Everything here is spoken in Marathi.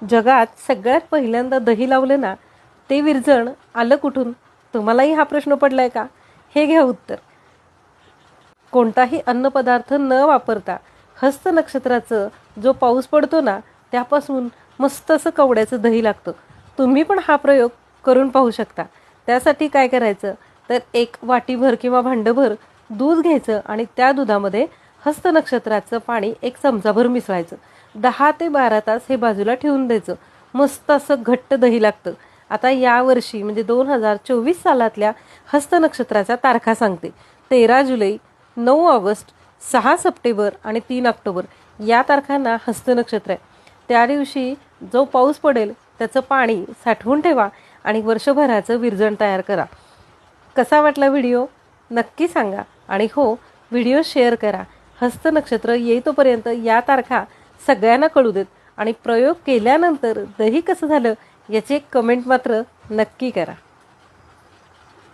जगात सगळ्यात पहिल्यांदा दही लावलं ना, ते विरजण आलं कुठून? तुम्हालाही हा प्रश्न पडलाय का? हे घ्या उत्तर. कोणताही अन्नपदार्थ न वापरता हस्त नक्षत्राचं जो पाऊस पडतो ना, त्यापासून मस्त असं कवड्याचं दही लागतं. तुम्ही पण हा प्रयोग करून पाहू शकता. त्यासाठी काय करायचं, तर एक वाटीभर किंवा भांडभर दूध घ्यायचं आणि त्या दुधामध्ये हस्त नक्षत्राचं पाणी एक चमचाभर मिसळायचं. 10 ते 12 तास हे बाजूला ठेवून द्यायचं. मस्त असं घट्ट दही लागतं. आता यावर्षी म्हणजे 2024 सालातल्या हस्त नक्षत्राच्या तारखा सांगते. 13 जुलै, 9 ऑगस्ट, 6 सप्टेंबर आणि 3 ऑक्टोबर या तारखांना हस्त नक्षत्र आहे. त्या दिवशी जो पाऊस पडेल त्याचं पाणी साठवून ठेवा आणि वर्षभराचं विरजण तयार करा. कसा वाटला व्हिडिओ नक्की सांगा आणि हो, व्हिडिओ शेअर करा. हस्त नक्षत्र येईतोपर्यंत या तारखा सगळ्यांना कळू देत आणि प्रयोग केल्यानंतर दही कसं झालं याचे कमेंट मात्र नक्की करा.